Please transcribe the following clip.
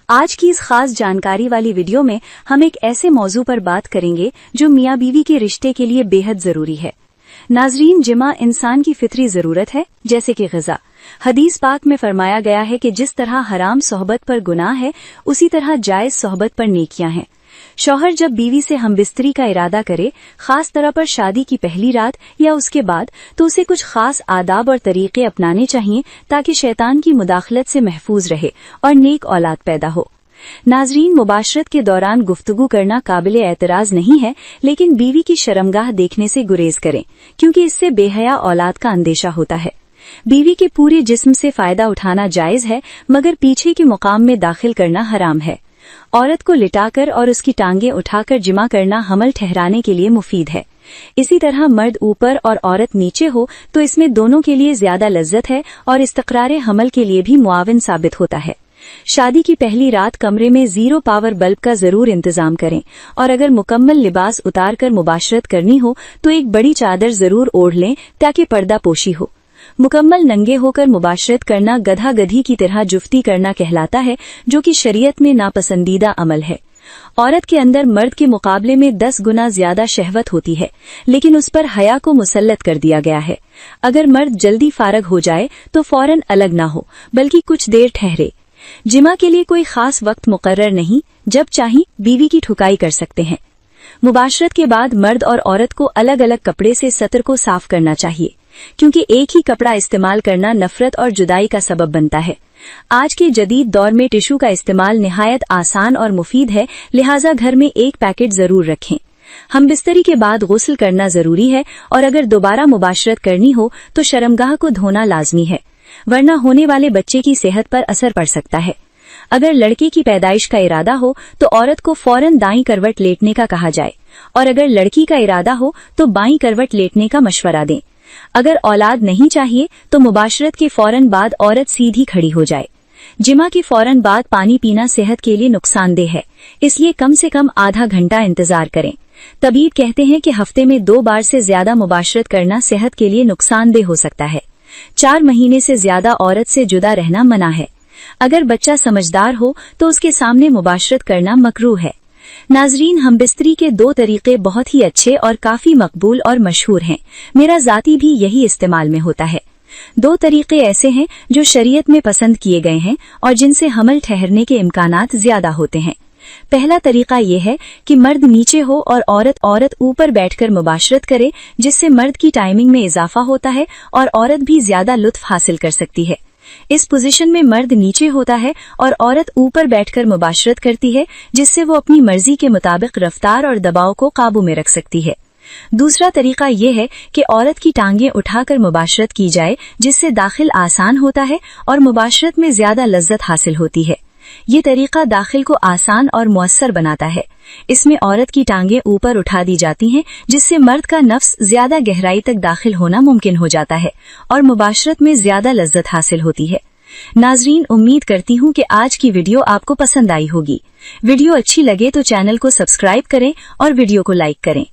आज की इस खास जानकारी वाली वीडियो में हम एक ऐसे मौजू पर बात करेंगे जो मियाँ बीवी के रिश्ते के लिए बेहद जरूरी है। नाजरीन, जिमा इंसान की फितरी जरूरत है, जैसे कि ग़िज़ा। हदीस पाक में फरमाया गया है कि जिस तरह हराम सोहबत पर गुनाह है, उसी तरह जायज सोहबत पर नेकियां हैं। शौहर जब बीवी से हमबिस्तरी का इरादा करे, खास तरह पर शादी की पहली रात या उसके बाद, तो उसे कुछ खास आदाब और तरीके अपनाने चाहिए ताकि शैतान की मुदाखलत से महफूज रहे और नेक औलाद पैदा हो। नाजरीन, मुबाशरत के दौरान गुफ्तगू करना काबिल एतराज नहीं है, लेकिन बीवी की शर्मगाह देखने से गुरेज करें, क्योंकि इससे बेहया औलाद का अंदेशा होता है। बीवी के पूरे जिस्म से फायदा उठाना जायज है, मगर पीछे के मुकाम में दाखिल करना हराम है। औरत को लिटाकर और उसकी टांगें उठाकर जिमा करना हमल ठहराने के लिए मुफीद है। इसी तरह मर्द ऊपर और औरत नीचे हो तो इसमें दोनों के लिए ज्यादा लज्जत है और इस्तक़रारे हमल के लिए भी मुआविन साबित होता है। शादी की पहली रात कमरे में 0 पावर बल्ब का जरूर इंतजाम करें, और अगर मुकम्मल लिबास उतार कर मुबाशरत करनी हो तो एक बड़ी चादर जरूर ओढ़ लें ताकि पर्दा पोशी हो। मुकम्मल नंगे होकर मुबाशरत करना गधा गधी की तरह जुफ्ती करना कहलाता है, जो कि शरीयत में नापसंदीदा अमल है। औरत के अंदर मर्द के मुकाबले में 10 गुना ज्यादा शहवत होती है, लेकिन उस पर हया को मुसल्लत कर दिया गया है। अगर मर्द जल्दी फारग हो जाए तो फौरन अलग ना हो, बल्कि कुछ देर ठहरे। जिमा के लिए कोई खास वक्त मुकर्रर नहीं, जब चाहे बीवी की ठुकाई कर सकते हैं। मुबाशरत के बाद मर्द और औरत को अलग अलग कपड़े से सतर को साफ करना चाहिए, क्योंकि एक ही कपड़ा इस्तेमाल करना नफरत और जुदाई का सबब बनता है। आज के जदीद दौर में टिश्यू का इस्तेमाल निहायत आसान और मुफीद है, लिहाजा घर में एक पैकेट जरूर रखें। हमबिस्तरी के बाद गुस्ल करना जरूरी है, और अगर दोबारा मुबाशरत करनी हो तो शर्मगाह को धोना लाजमी है, वरना होने वाले बच्चे की सेहत पर असर पड़ सकता है। अगर लड़के की पैदाइश का इरादा हो तो औरत को फौरन दाईं करवट लेटने का कहा जाए, और अगर लड़की का इरादा हो तो बाईं करवट लेटने का मशवरा दें। अगर औलाद नहीं चाहिए तो मुबाशरत के फौरन बाद औरत सीधी खड़ी हो जाए। जिमा के फौरन बाद पानी पीना सेहत के लिए नुकसानदेह है, इसलिए कम से कम आधा घंटा इंतजार करें। तबीब कहते हैं कि हफ्ते में 2 बार से ज्यादा मुबाशरत करना सेहत के लिए नुकसानदेह हो सकता है। 4 महीने से ज्यादा औरत से जुदा रहना मना है। अगर बच्चा समझदार हो तो उसके सामने मुबाशरत करना मकरूह है। नाजरीन, हमबिस्तरी के 2 तरीके बहुत ही अच्छे और काफी मकबूल और मशहूर हैं। मेरा जाती भी यही इस्तेमाल में होता है। 2 तरीके ऐसे हैं जो शरीयत में पसंद किए गए हैं और जिनसे हमल ठहरने के इम्कानात ज्यादा होते हैं। पहला तरीका यह है कि मर्द नीचे हो और औरत ऊपर बैठकर मुबाशरत करे, जिससे मर्द की टाइमिंग में इजाफा होता है और औरत भी ज्यादा लुत्फ हासिल कर सकती है। इस पोजीशन में मर्द नीचे होता है और औरत ऊपर बैठकर मुबाशरत करती है, जिससे वो अपनी मर्जी के मुताबिक रफ्तार और दबाव को काबू में रख सकती है। दूसरा तरीका यह है कि औरत की टांगें उठाकर मुबाशरत की जाए, जिससे दाखिल आसान होता है और मुबाशरत में ज्यादा लज्जत हासिल होती है। ये तरीका दाखिल को आसान और मुअस्सर बनाता है। इसमें औरत की टांगें ऊपर उठा दी जाती हैं, जिससे मर्द का नफ्स ज्यादा गहराई तक दाखिल होना मुमकिन हो जाता है और मुबाशरत में ज्यादा लज्जत हासिल होती है। नाजरीन, उम्मीद करती हूँ कि आज की वीडियो आपको पसंद आई होगी। वीडियो अच्छी लगे तो चैनल को सब्सक्राइब करें और वीडियो को लाइक करें।